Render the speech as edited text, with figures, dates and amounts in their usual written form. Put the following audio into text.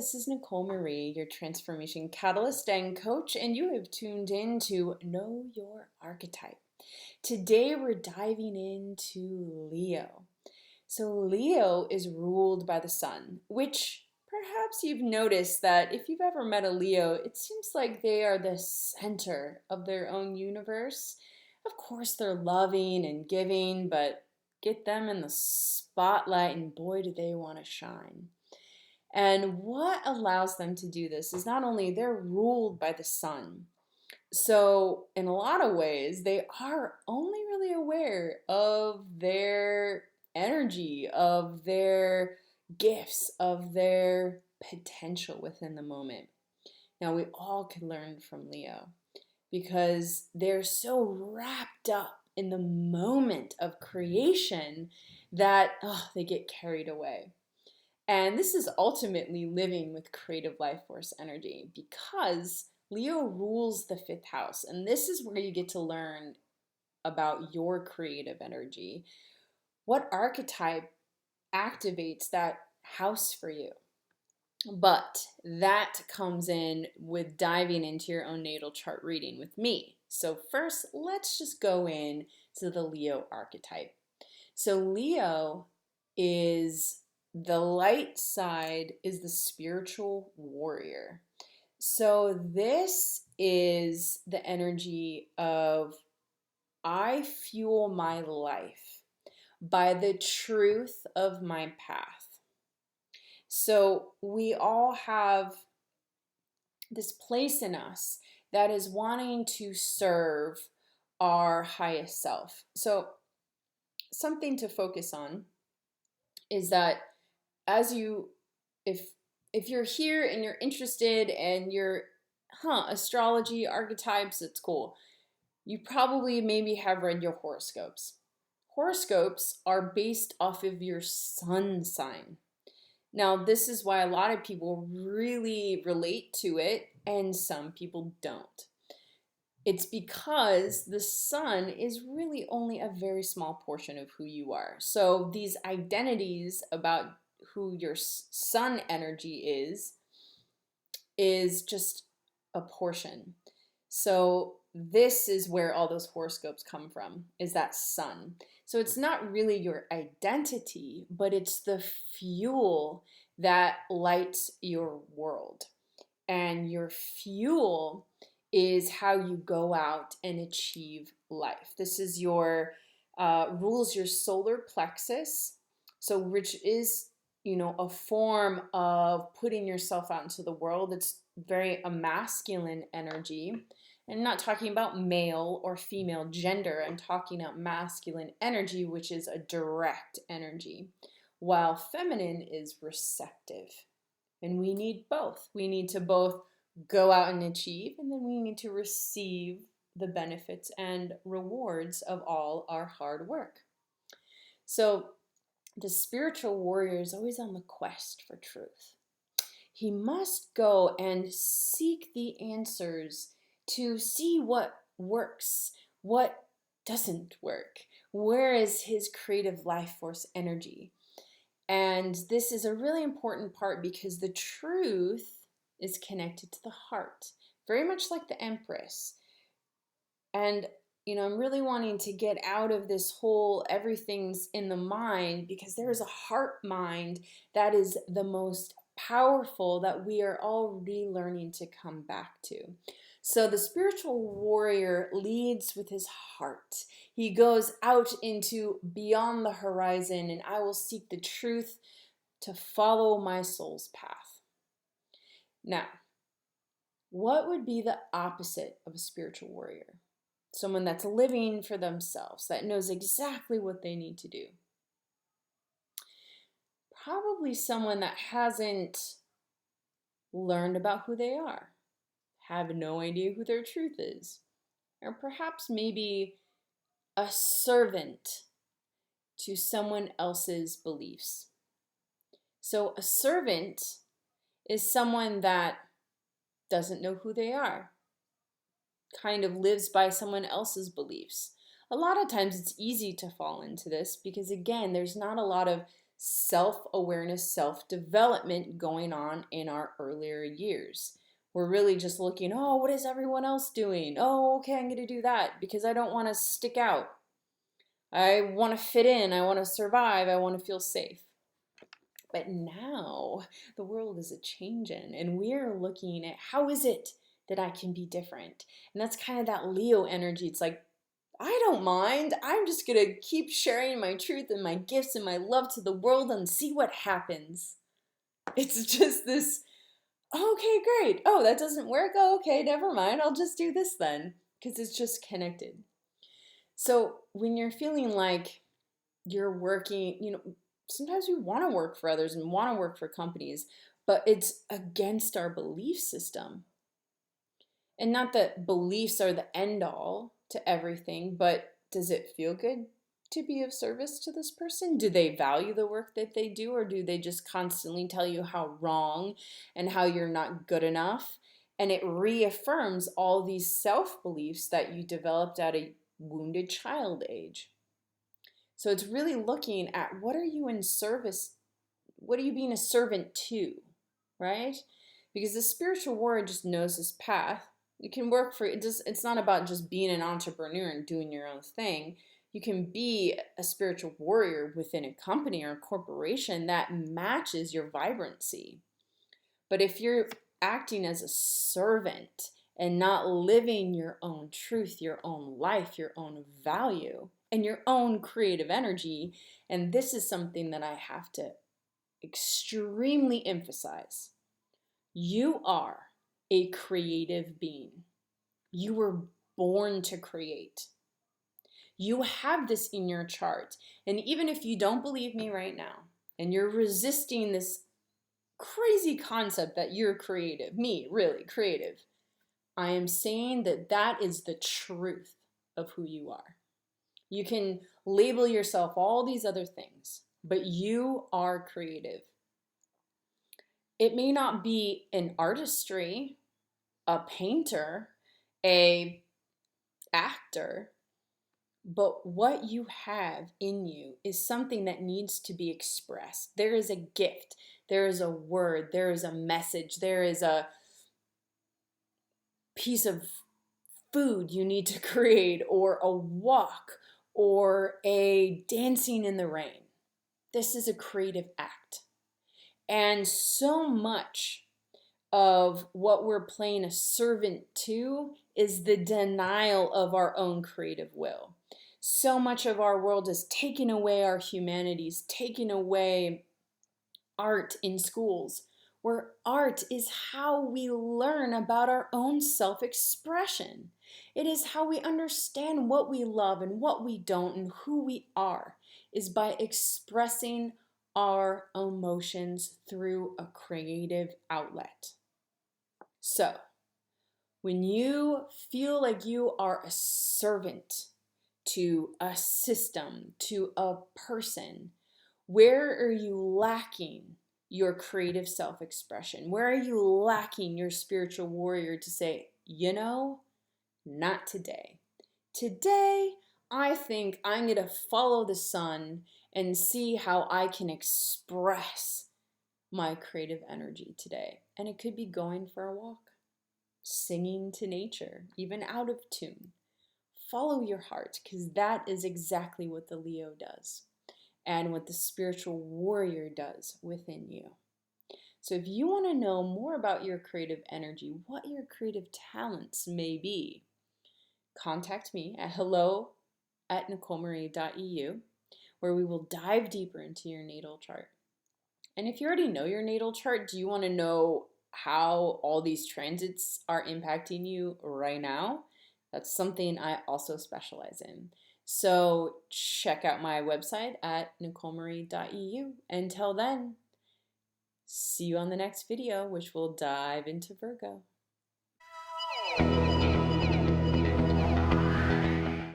this is Nicole Marie, your transformation catalyst and coach, and you have tuned in to Know Your Archetype. Today we're diving into Leo. So Leo is ruled by the sun, which perhaps you've noticed that if you've ever met a Leo, it seems like they are the center of their own universe. Of course, they're loving and giving, but get them in the spotlight and boy, do they want to shine. And what allows them to do this is not only they're ruled by the sun. So, in a lot of ways, they are only really aware of their energy, of their gifts, of their potential within the moment. Now, we all can learn from Leo because they're so wrapped up in the moment of creation that they get carried away. And this is ultimately living with creative life force energy because Leo rules the fifth house. And this is where you get to learn about your creative energy. What archetype activates that house for you? But that comes in with diving into your own natal chart reading with me. So first, let's just go in to the Leo archetype. So Leo is the light side, is the spiritual warrior. So this is the energy of I fuel my life by the truth of my path. So we all have this place in us that is wanting to serve our highest self. So something to focus on is that as you, if you're here and you're interested and you're, astrology, archetypes, it's cool. You probably maybe have read your horoscopes. Horoscopes are based off of your sun sign. Now, this is why a lot of people really relate to it and some people don't. It's because the sun is really only a very small portion of who you are. So these identities about who your sun energy is just a portion. So this is where all those horoscopes come from, is that sun. So it's not really your identity, but it's the fuel that lights your world. And your fuel is how you go out and achieve life. This is your rules your solar plexus, so which is a form of putting yourself out into the world. It's very a masculine energy. I'm not talking about male or female gender. I'm talking about masculine energy, which is a direct energy, while feminine is receptive. And we need both. We need to both go out and achieve, and then we need to receive the benefits and rewards of all our hard work. So the spiritual warrior is always on the quest for truth. He must go and seek the answers to see what works, what doesn't work. Where is his creative life force energy? And this is a really important part because the truth is connected to the heart, very much like the Empress. And I'm really wanting to get out of this whole everything's in the mind, because there is a heart mind that is the most powerful that we are all relearning to come back to. So the spiritual warrior leads with his heart. He goes out into beyond the horizon, and I will seek the truth to follow my soul's path. Now, what would be the opposite of a spiritual warrior? Someone that's living for themselves, that knows exactly what they need to do. Probably someone that hasn't learned about who they are, have no idea who their truth is, or perhaps maybe a servant to someone else's beliefs. So a servant is someone that doesn't know who they are, kind of lives by someone else's beliefs. A lot of times it's easy to fall into this because, again, there's not a lot of self-awareness, self-development going on in our earlier years. We're really just looking, oh, what is everyone else doing? Oh, okay, I'm going to do that because I don't want to stick out. I want to fit in. I want to survive. I want to feel safe. But now the world is a-changing, and we're looking at how is it that I can be different? And that's kind of that Leo energy. It's like, I don't mind. I'm just going to keep sharing my truth and my gifts and my love to the world and see what happens. It's just this, okay, great. Oh, that doesn't work. Oh, okay, never mind. I'll just do this then, because it's just connected. So when you're feeling like you're working, sometimes we want to work for others and want to work for companies, but it's against our belief system. And not that beliefs are the end all to everything, but does it feel good to be of service to this person? Do they value the work that they do, or do they just constantly tell you how wrong and how you're not good enough? And it reaffirms all these self-beliefs that you developed at a wounded child age. So it's really looking at what are you in service, what are you being a servant to, right? Because the spiritual warrior just knows his path. You can work for it. It's not about just being an entrepreneur and doing your own thing. You can be a spiritual warrior within a company or a corporation that matches your vibrancy. But if you're acting as a servant and not living your own truth, your own life, your own value, and your own creative energy, and this is something that I have to extremely emphasize, you are a creative being. You were born to create. You have this in your chart. And even if you don't believe me right now, and you're resisting this crazy concept that you're creative, me, really creative, I am saying that that is the truth of who you are. You can label yourself all these other things, but you are creative. It may not be an artistry, a painter, a actor, but what you have in you is something that needs to be expressed. There is a gift, there is a word, there is a message, there is a piece of food you need to create, or a walk, or a dancing in the rain. This is a creative act. And so much of what we're playing a servant to is the denial of our own creative will. So much of our world is taking away our humanities, taking away art in schools, where art is how we learn about our own self-expression. It is how we understand what we love and what we don't and who we are, is by expressing our emotions through a creative outlet. So, when you feel like you are a servant to a system, to a person, where are you lacking your creative self-expression? Where are you lacking your spiritual warrior to say, not today. Today, I think I'm going to follow the sun and see how I can express my creative energy today. And it could be going for a walk, singing to nature, even out of tune. Follow your heart, because that is exactly what the Leo does and what the spiritual warrior does within you. So if you want to know more about your creative energy, what your creative talents may be, contact me at hello@NicoleMarie.eu, where we will dive deeper into your natal chart. And if you already know your natal chart, do you want to know how all these transits are impacting you right now? That's something I also specialize in. So check out my website at NicoleMarie.eu. Until then, see you on the next video, which will dive into Virgo.